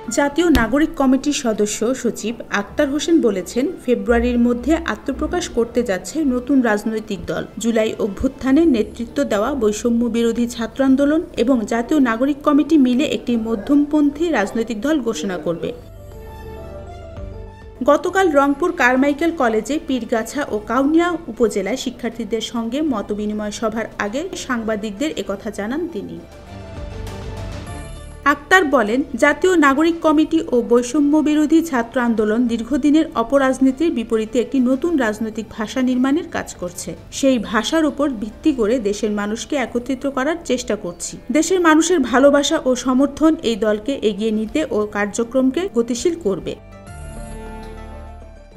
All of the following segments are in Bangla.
জাতীয় নাগরিক কমিটির সদস্য সচিব আক্তার হোসেন বলেছেন, ফেব্রুয়ারির মধ্যে আত্মপ্রকাশ করতে যাচ্ছে নতুন রাজনৈতিক দল। জুলাই অভ্যুত্থানের নেতৃত্ব দেওয়া বৈষম্য বিরোধী ছাত্র আন্দোলন এবং জাতীয় নাগরিক কমিটি মিলে একটি মধ্যমপন্থী রাজনৈতিক দল ঘোষণা করবে। গতকাল রংপুর কারমাইকেল কলেজে পীরগাছা ও কাউনিয়া উপজেলায় শিক্ষার্থীদের সঙ্গে মতবিনিময় সভার আগে সাংবাদিকদের একথা জানান তিনি। আক্তার বলেন, জাতীয় নাগরিক কমিটি ও বৈষম্য বিরোধী ছাত্র আন্দোলন দীর্ঘদিনের অপরাজনীতির বিপরীতে একটি নতুন রাজনৈতিক ভাষা নির্মাণের কাজ করছে। সেই ভাষার উপর ভিত্তি করে দেশের মানুষকে একত্রিত করার চেষ্টা করছি। দেশের মানুষের ভালোবাসা ও সমর্থন এই দলকে এগিয়ে নিতে ও কার্যক্রমকে গতিশীল করবে।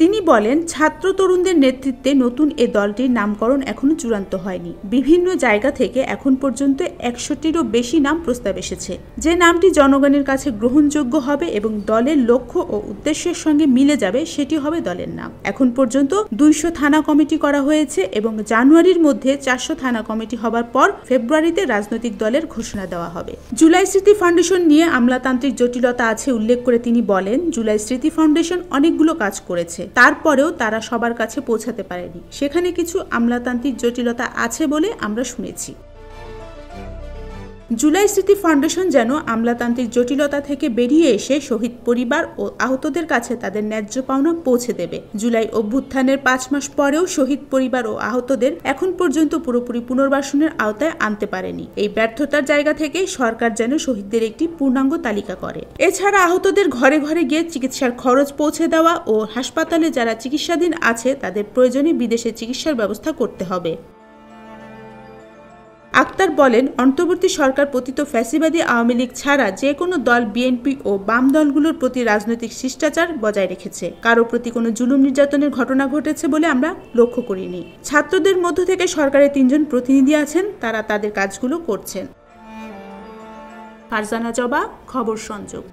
তিনি বলেন, ছাত্র তরুণদের নেতৃত্বে নতুন এ দলটির নামকরণ এখনো চূড়ান্ত হয়নি। বিভিন্ন জায়গা থেকে এখন পর্যন্ত ১০০টিরও বেশি নাম প্রস্তাব এসেছে। যে নামটি জনগণের কাছে গ্রহণযোগ্য হবে এবং দলের লক্ষ্য ও উদ্দেশ্যের সঙ্গে মিলে যাবে সেটি হবে দলের নাম। এখন পর্যন্ত ২০০ থানা কমিটি করা হয়েছে এবং জানুয়ারির মধ্যে ৪০০ থানা কমিটি হবার পর ফেব্রুয়ারিতে রাজনৈতিক দলের ঘোষণা দেওয়া হবে। জুলাই স্মৃতি ফাউন্ডেশন নিয়ে আমলাতান্ত্রিক জটিলতা আছে উল্লেখ করে তিনি বলেন, জুলাই স্মৃতি ফাউন্ডেশন অনেকগুলো কাজ করেছে, তারপরেও তারা সবার কাছে পৌঁছাতে পারেনি। সেখানে কিছু আমলাতান্ত্রিক জটিলতা আছে বলে আমরা শুনেছি। জুলাই স্মৃতি ফাউন্ডেশন যেন আমলাতান্ত্রিক জটিলতা থেকে বেরিয়ে এসে শহীদ পরিবার ও আহতদের কাছে তাদের ন্যায্য পাওনা পৌঁছে দেবে। জুলাই অভ্যুত্থানের ৫ মাস পরেও শহীদ পরিবার ও আহতদের এখন পর্যন্ত পুরোপুরি পুনর্বাসনের আওতায় আনতে পারেনি। এই ব্যর্থতার জায়গা থেকে সরকার যেন শহীদদের একটি পূর্ণাঙ্গ তালিকা করে। এছাড়া আহতদের ঘরে ঘরে গিয়ে চিকিৎসার খরচ পৌঁছে দেওয়া ও হাসপাতালে যারা চিকিৎসাধীন আছে তাদের প্রয়োজনে বিদেশে চিকিৎসার ব্যবস্থা করতে হবে। আক্তার বলেন, অন্তর্বর্তী সরকার পতিত ফ্যাসিবাদী আওয়ামী লীগ ছাড়া যে কোনো দল বিএনপি ও বাম দলগুলোর প্রতি রাজনৈতিক শিষ্টাচার বজায় রেখেছে। কারো প্রতি কোনো জুলুম নির্যাতনের ঘটনা ঘটেছে বলে আমরা লক্ষ্য করিনি। ছাত্রদের মধ্য থেকে সরকারের ৩ জন প্রতিনিধি আছেন, তারা তাদের কাজগুলো করছেন। ফারজানা জবা, খবর সংযোগ।